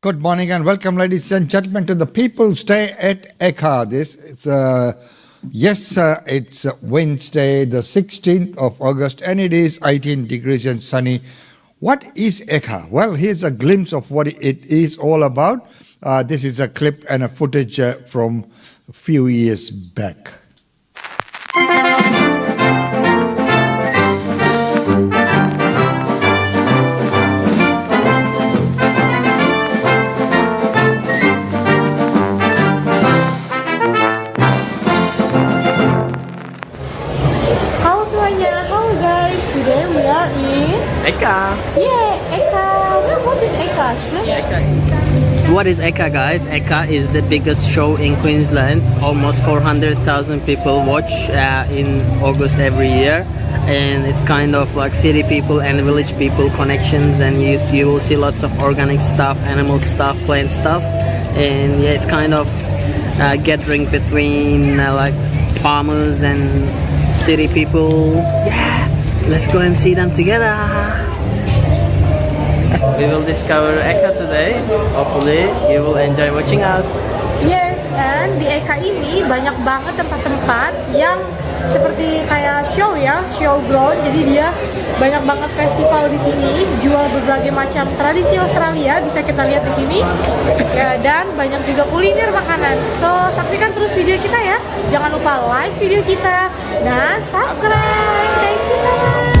Good morning and welcome, ladies and gentlemen, to the People's Day at Ekka. It's Wednesday, the 16th of August, and it is 18 degrees and sunny. What is Ekka? Well, here's a glimpse of what it is all about. This is a clip and a footage from a few years back. Ekka. Yeah, Ekka. Well, what is Ekka? What is Ekka, guys? Ekka is the biggest show in Queensland. Almost 400,000 people watch in August every year, and it's kind of like city people and village people connections, and you will see lots of organic stuff, animal stuff, plant stuff, and yeah, it's kind of gathering between like farmers and city people. Yeah. Let's go and see them together. We will discover Ekka today. Hopefully you will enjoy watching us. Yes, and di Ekka ini banyak banget tempat-tempat yang seperti kayak show ya, show ground. Jadi dia banyak banget festival di sini, jual berbagai macam tradisi Australia, bisa kita lihat di sini. Ya, dan banyak juga kuliner makanan. So, saksikan terus video kita ya. Jangan lupa like video kita dan subscribe. Thank you so much.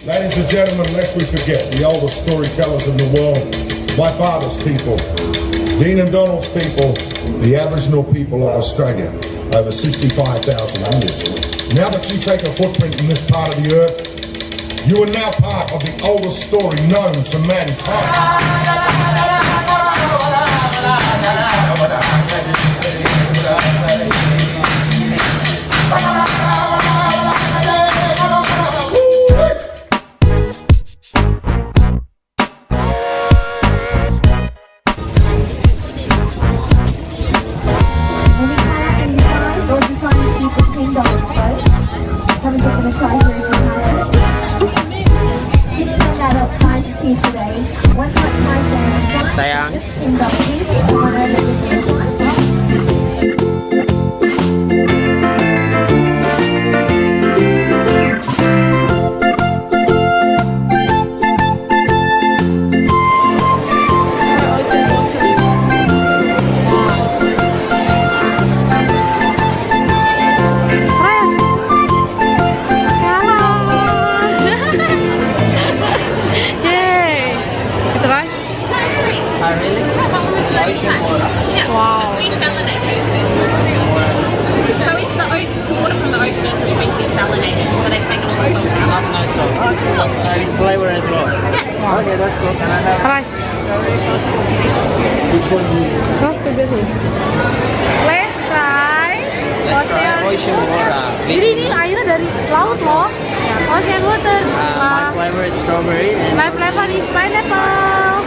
Ladies and gentlemen, lest we forget, the oldest storytellers in the world, my father's people, Dean and Donald's people, the Aboriginal people of Australia, over 65,000 years. Now that you take a footprint in this part of the earth, you are now part of the oldest story known to mankind. Sayang. Wow. So it's the water from the ocean that's been desalinated. So they've taken all the salt out. No salt. Oh, cool. So it's flavor as well. Yeah. Okay, that's cool. Can I have? Try. Which one? Raspberry. Let's try. Let's try ocean water. Ini airnya dari laut loh. Ocean water. My flavor is strawberry. And My flavor is pineapple.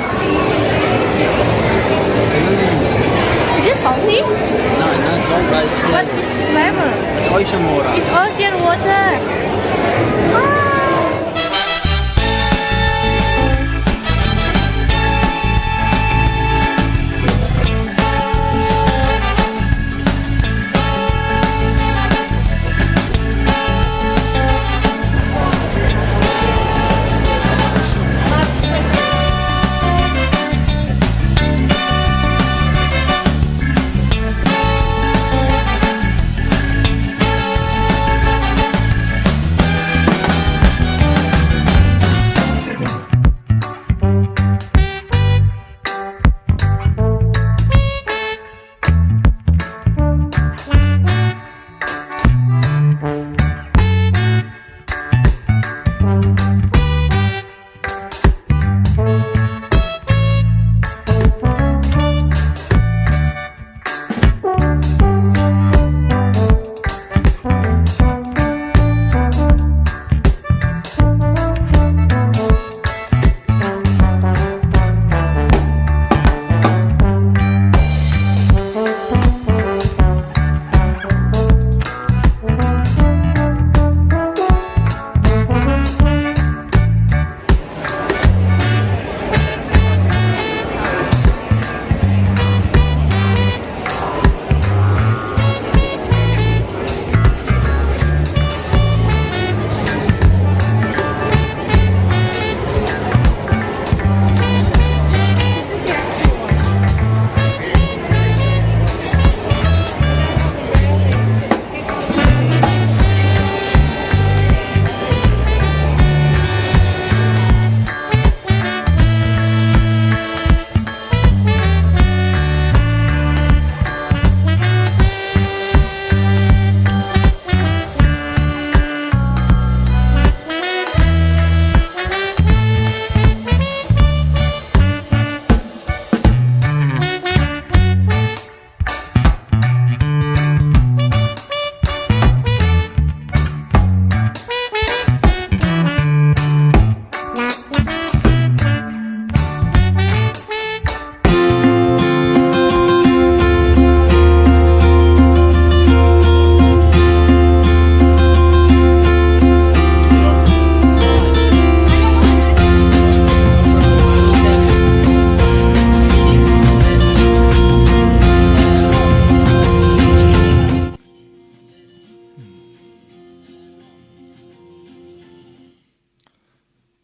Is it salty? No, not salt, but it's What flavor. is flavor? It's ocean water. It's ocean water.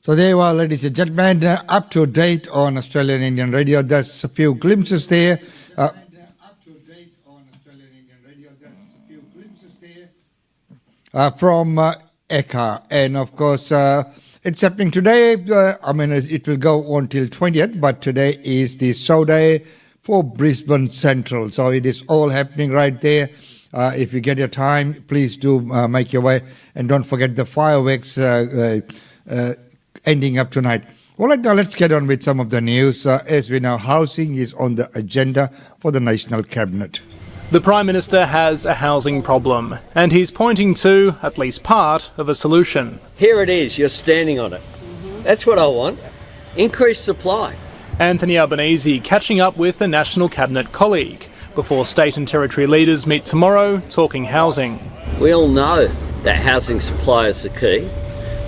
So there you are, ladies and gentlemen, up to date on Australian Indian Radio. There's a few glimpses there. From Ekka, and of course it's happening today. It will go on till 20th, but today is the show day for Brisbane Central, so it is all happening right there. If you get your time, please do make your way, and don't forget the fireworks ending up tonight. All right, now let's get on with some of the news. As we know, housing is on the agenda for the National Cabinet. The Prime Minister has a housing problem, and he's pointing to at least part of a solution. Here it is, you're standing on it. That's what I want. Increased supply. Anthony Albanese catching up with a National Cabinet colleague before state and territory leaders meet tomorrow talking housing. We all know that housing supply is the key.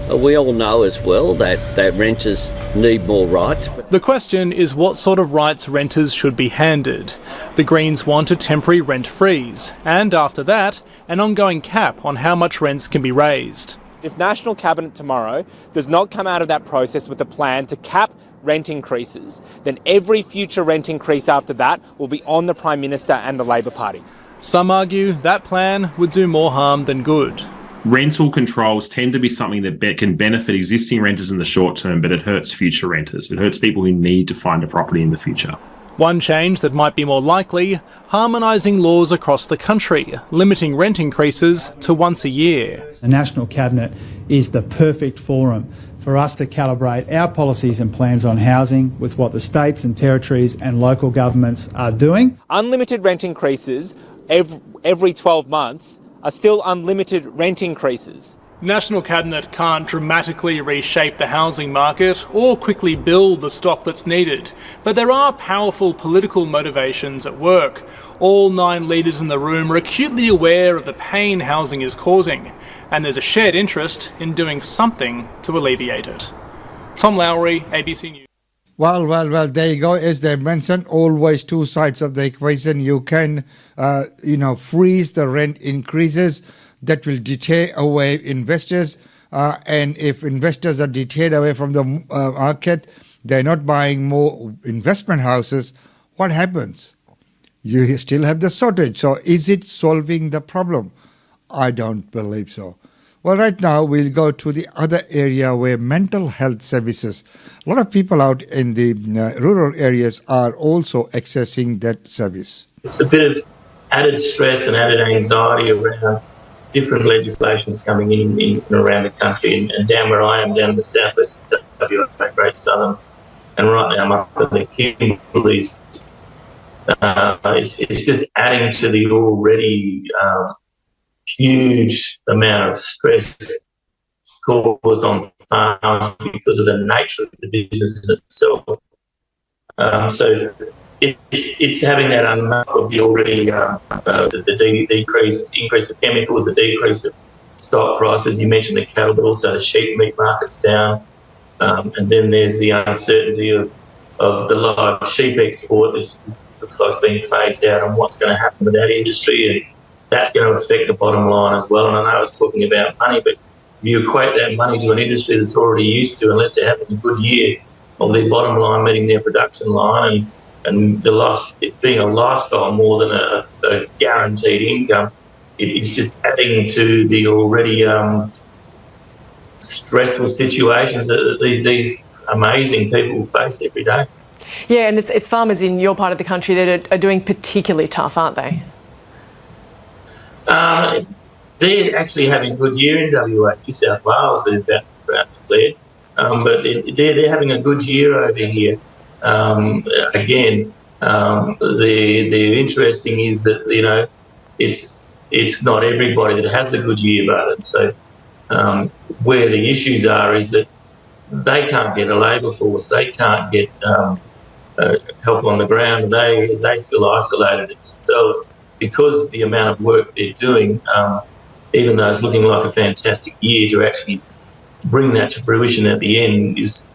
We all know as well that renters need more rights. The question is what sort of rights renters should be handed. The Greens want a temporary rent freeze, and after that, an ongoing cap on how much rents can be raised. If National Cabinet tomorrow does not come out of that process with a plan to cap rent increases, then every future rent increase after that will be on the Prime Minister and the Labor Party. Some argue that plan would do more harm than good. Rental controls tend to be something that can benefit existing renters in the short term, but it hurts future renters. It hurts people who need to find a property in the future. One change that might be more likely, harmonising laws across the country, limiting rent increases to once a year. The National Cabinet is the perfect forum for us to calibrate our policies and plans on housing with what the states and territories and local governments are doing. Unlimited rent increases every 12 months are still unlimited rent increases. National Cabinet can't dramatically reshape the housing market or quickly build the stock that's needed, but there are powerful political motivations at work. All 9 leaders in the room are acutely aware of the pain housing is causing, and there's a shared interest in doing something to alleviate it. Tom Lowry, ABC News. Well, there you go. As they mentioned, always two sides of the equation. You can, freeze the rent increases. That will deter away investors. And if investors are deterred away from the market, they're not buying more investment houses, what happens? You still have the shortage. So is it solving the problem? I don't believe so. Well, right now we'll go to the other area where mental health services. A lot of people out in the rural areas are also accessing that service. It's a bit of added stress and added anxiety around different legislations coming in and around the country. And down where I am, down in the southwest of WA, Great Southern, and right now I'm up in the Kimberleys, it's just adding to the already huge amount of stress caused on farms because of the nature of the business in itself. So it's having that unlock of the already increase of chemicals, the decrease of stock prices. You mentioned the cattle, but also the sheep meat market's down, and then there's the uncertainty of the live sheep export. This looks like it's being phased out, and what's going to happen with that industry, and that's going to affect the bottom line as well. And I know I was talking about money, but if you equate that money to an industry that's already used to, unless they're having a good year, of their bottom line meeting their production line, and the loss, it being a lifestyle more than a guaranteed income, it's just adding to the already stressful situations that these amazing people face every day. Yeah, and it's farmers in your part of the country that are doing particularly tough, aren't they? They're actually having a good year in WA. New South Wales is about declared, but they're having a good year over here. Again, the interesting is that it's not everybody that has a good year, but so where the issues are is that they can't get a labour force, they can't get help on the ground, they feel isolated themselves. Because the amount of work they're doing, even though it's looking like a fantastic year, to actually bring that to fruition at the end is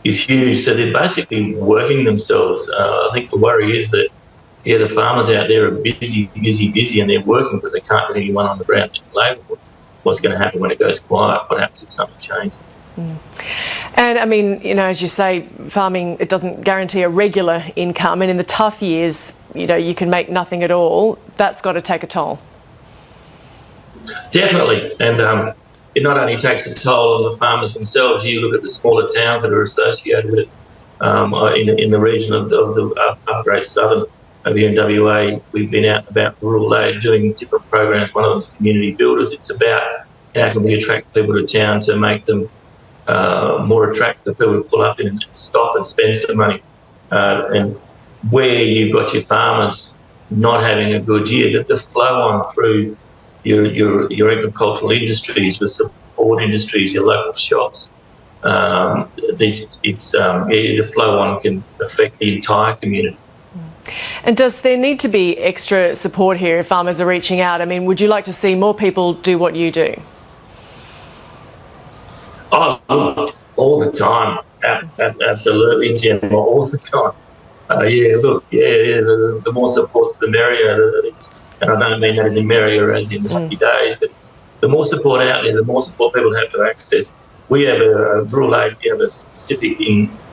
huge. So they're basically working themselves. I think the worry is that, the farmers out there are busy, and they're working because they can't get anyone on the ground to labour for them. what's going to happen when it goes quiet, what happens if something changes. And I mean, as you say, farming, it doesn't guarantee a regular income, and in the tough years, you can make nothing at all. That's got to take a toll. Definitely, and it not only takes a toll on the farmers themselves. You look at the smaller towns that are associated with it in the region of the Great Southern over here in WA. We've been out about rural aid doing different programs. One of them is community builders. It's about how can we attract people to town to make them more attractive for people to pull up in and stop and spend some money. And where you've got your farmers not having a good year, the flow on through your agricultural industries, with support industries, your local shops, the flow on can affect the entire community. And does there need to be extra support here if farmers are reaching out? I mean, would you like to see more people do what you do? Oh, all the time. Absolutely, Jim, all the time. The more support's the merrier. And I don't mean that as in merrier as in happy days, but the more support out there, the more support people have to access. We have a rural aid, we have a specific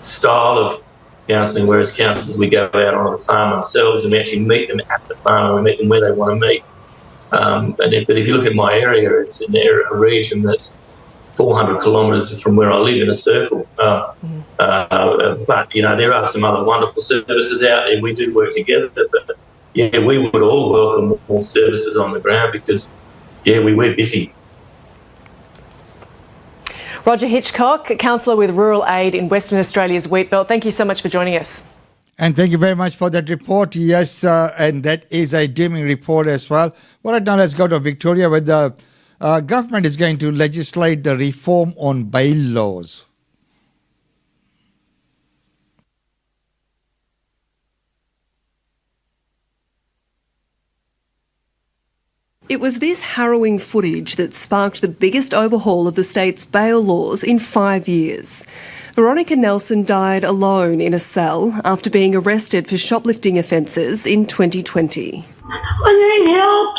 style of counselling, whereas counsellors, we go out on the farm ourselves and we actually meet them at the farm, and we meet them where they want to meet. But if you look at my area, it's an area, a region that's 400 kilometres from where I live in a circle. But, there are some other wonderful services out there. We do work together, but we would all welcome more services on the ground because, we're busy. Roger Hitchcock, counsellor with Rural Aid in Western Australia's Wheatbelt. Thank you so much for joining us. And thank you very much for that report. Yes, and that is a dimming report as well. Well, right now let's go to Victoria, where the government is going to legislate the reform on bail laws. It was this harrowing footage that sparked the biggest overhaul of the state's bail laws in 5 years. Veronica Nelson died alone in a cell after being arrested for shoplifting offences in 2020. I need help.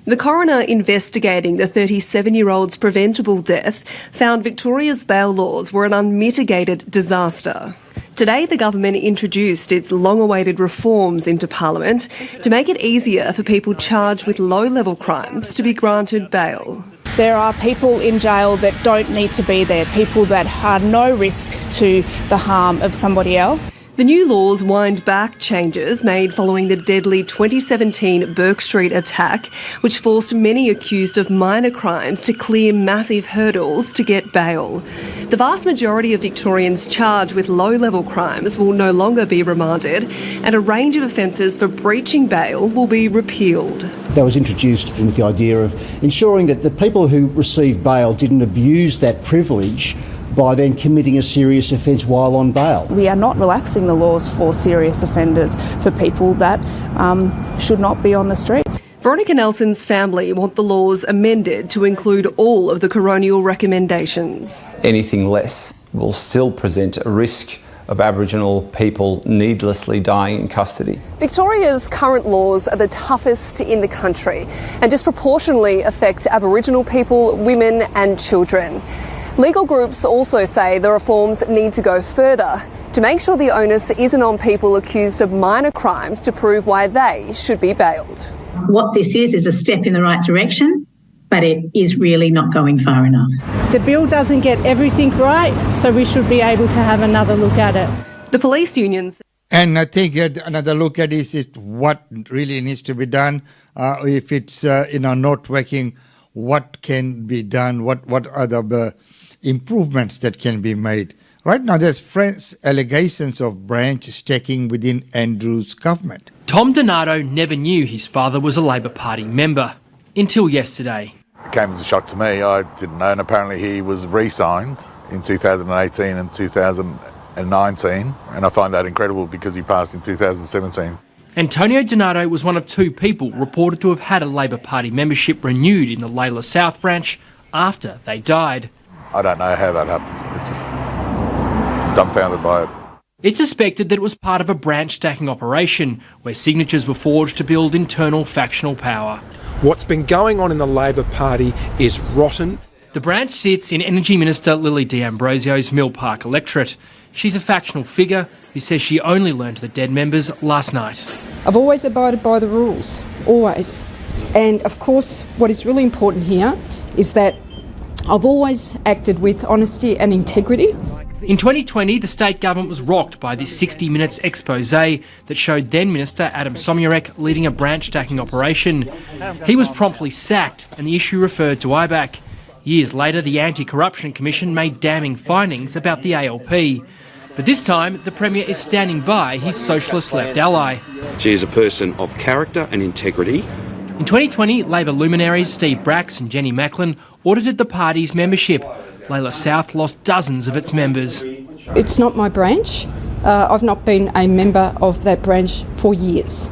The coroner investigating the 37-year-old's preventable death found Victoria's bail laws were an unmitigated disaster. Today, the government introduced its long-awaited reforms into Parliament to make it easier for people charged with low-level crimes to be granted bail. There are people in jail that don't need to be there, people that are no risk to the harm of somebody else. The new laws wind back changes made following the deadly 2017 Burke Street attack, which forced many accused of minor crimes to clear massive hurdles to get bail. The vast majority of Victorians charged with low-level crimes will no longer be remanded, and a range of offences for breaching bail will be repealed. That was introduced with the idea of ensuring that the people who received bail didn't abuse that privilege by then committing a serious offence while on bail. We are not relaxing the laws for serious offenders, for people that should not be on the streets. Veronica Nelson's family want the laws amended to include all of the coronial recommendations. Anything less will still present a risk of Aboriginal people needlessly dying in custody. Victoria's current laws are the toughest in the country and disproportionately affect Aboriginal people, women and children. Legal groups also say the reforms need to go further to make sure the onus isn't on people accused of minor crimes to prove why they should be bailed. What this is a step in the right direction, but it is really not going far enough. The bill doesn't get everything right, so we should be able to have another look at it. The police unions. And I think another look at this is what really needs to be done. If it's not working, what can be done? What are the improvements that can be made? Right now, there's fresh allegations of branch stacking within Andrews' government. Tom Donato never knew his father was a Labor Party member until yesterday. It came as a shock to me. I didn't know, and apparently he was re-signed in 2018 and 2019, and I find that incredible because he passed in 2017. Antonio Donato was one of two people reported to have had a Labor Party membership renewed in the Layla South branch after they died. I don't know how that happens. It's just dumbfounded by it. It's suspected that it was part of a branch stacking operation where signatures were forged to build internal factional power. What's been going on in the Labor Party is rotten. The branch sits in Energy Minister Lily D'Ambrosio's Mill Park electorate. She's a factional figure who says she only learned the dead members last night. I've always abided by the rules, always. And of course, what is really important here is that I've always acted with honesty and integrity. In 2020, the state government was rocked by this 60 Minutes expose that showed then Minister Adam Somyurek leading a branch stacking operation. He was promptly sacked and the issue referred to IBAC. Years later, the Anti-Corruption Commission made damning findings about the ALP. But this time, the Premier is standing by his socialist left ally. She is a person of character and integrity. In 2020, Labor luminaries Steve Bracks and Jenny Macklin audited the party's membership. Layla South lost dozens of its members. It's not my branch. I've not been a member of that branch for years.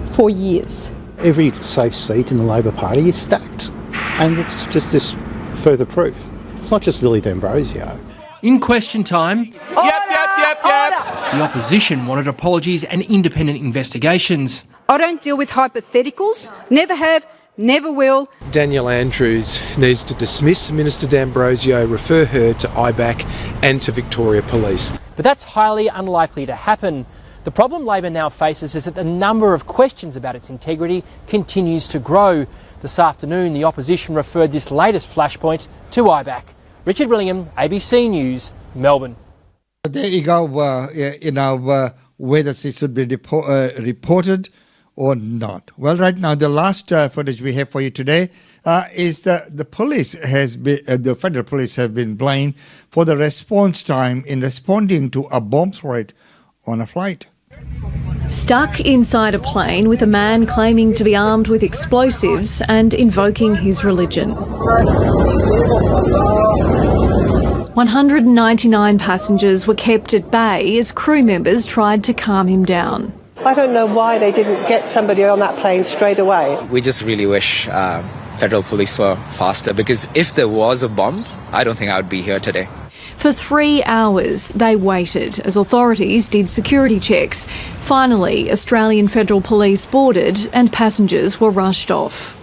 4 years. Every safe seat in the Labor Party is stacked. And it's just this further proof. It's not just Lily D'Ambrosio. In question time, the opposition wanted apologies and independent investigations. I don't deal with hypotheticals, never have, never will. Daniel Andrews needs to dismiss Minister D'Ambrosio, refer her to IBAC and to Victoria Police. But that's highly unlikely to happen. The problem Labor now faces is that the number of questions about its integrity continues to grow. This afternoon, the opposition referred this latest flashpoint to IBAC. Richard Willingham, ABC News, Melbourne. There you go, whether she should be reported or not. Well, right now, the last footage we have for you today is the police the federal police have been blamed for the response time in responding to a bomb threat on a flight. Stuck inside a plane with a man claiming to be armed with explosives and invoking his religion. 199 passengers were kept at bay as crew members tried to calm him down. I don't know why they didn't get somebody on that plane straight away. We just really wish federal police were faster, because if there was a bomb, I don't think I would be here today. For 3 hours, they waited as authorities did security checks. Finally, Australian Federal Police boarded and passengers were rushed off.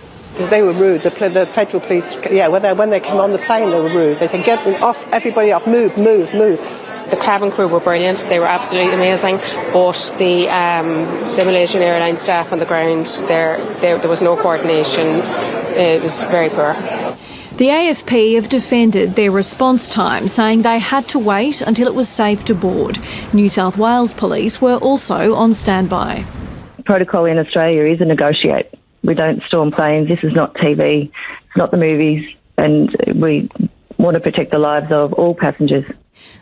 They were rude. The federal police, when they came on the plane, they were rude. They said, get off, everybody off, move, move, move. The cabin crew were brilliant. They were absolutely amazing. But the Malaysian Airlines staff on the ground, there was no coordination. It was very poor. The AFP have defended their response time, saying they had to wait until it was safe to board. New South Wales Police were also on standby. Protocol in Australia is a negotiate. We don't storm planes. This is not TV. It's not the movies. And we want to protect the lives of all passengers.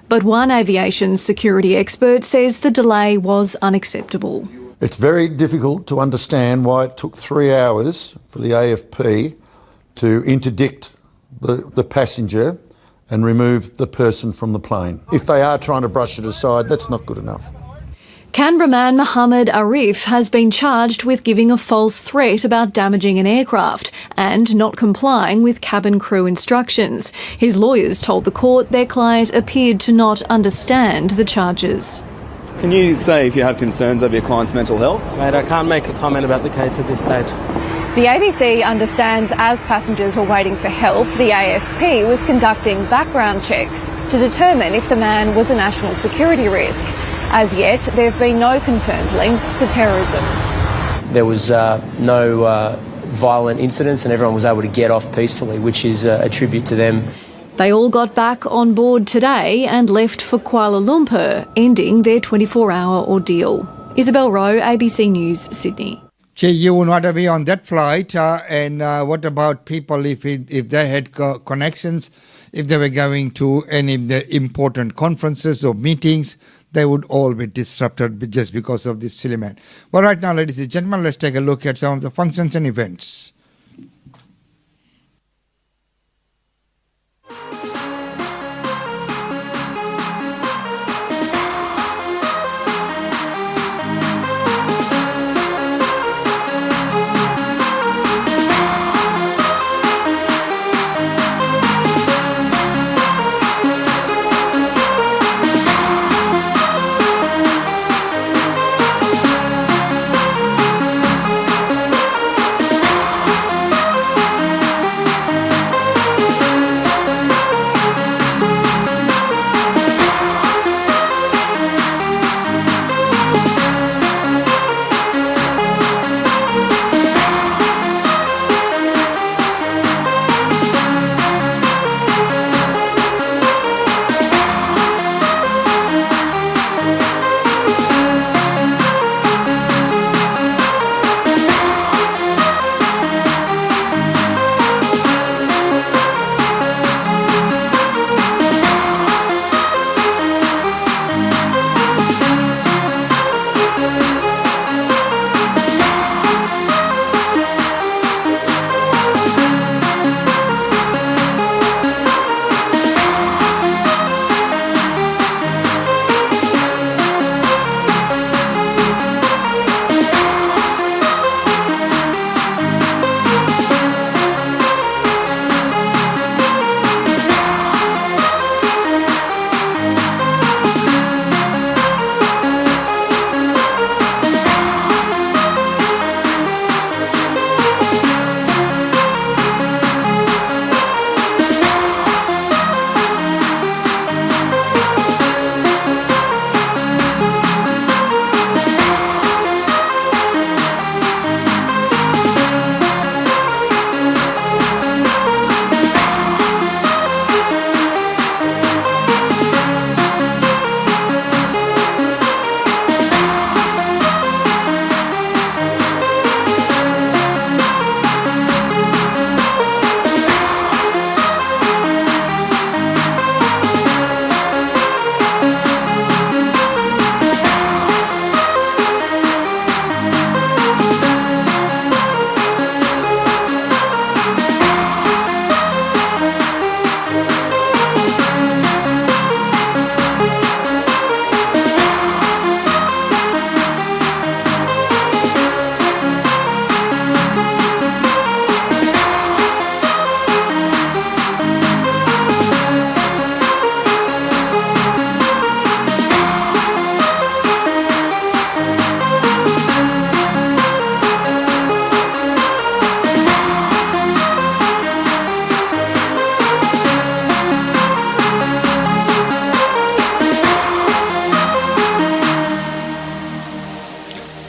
But one aviation security expert says the delay was unacceptable. It's very difficult to understand why it took 3 hours for the AFP to interdict the passenger and remove the person from the plane. If they are trying to brush it aside, that's not good enough. Canberra man Mohammed Arif has been charged with giving a false threat about damaging an aircraft and not complying with cabin crew instructions. His lawyers told the court their client appeared to not understand the charges. Can you say if you have concerns over your client's mental health? Mate, I can't make a comment about the case at this stage. The ABC understands as passengers were waiting for help, the AFP was conducting background checks to determine if the man was a national security risk. As yet, there have been no confirmed links to terrorism. There was no violent incidents and everyone was able to get off peacefully, which is a tribute to them. They all got back on board today and left for Kuala Lumpur, ending their 24-hour ordeal. Isabel Rowe, ABC News, Sydney. Gee, you would want to be on that flight, and what about people if they had connections, if they were going to any of the important conferences or meetings, they would all be disrupted just because of this silly man. Well, right now, ladies and gentlemen, let's take a look at some of the functions and events.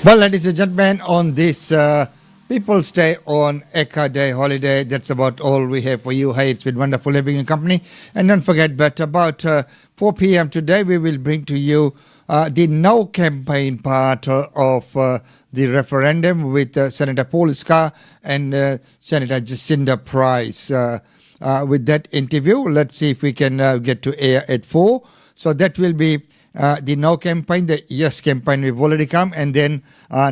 Well, ladies and gentlemen, on this People's Day on Ekka Day holiday, that's about all we have for you. Hey, it's been wonderful having your company. And don't forget, but about 4 p.m. today, we will bring to you the No campaign part of the referendum with Senator Paul Iska and Senator Jacinda Price. With that interview, let's see if we can get to air at 4. So that will be the No campaign, the Yes campaign. We've already come, and then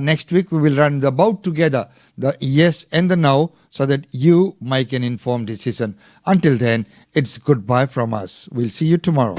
next week we will run the both together, the Yes and the No, so that you make an informed decision. Until then, it's goodbye from us. We'll see you tomorrow.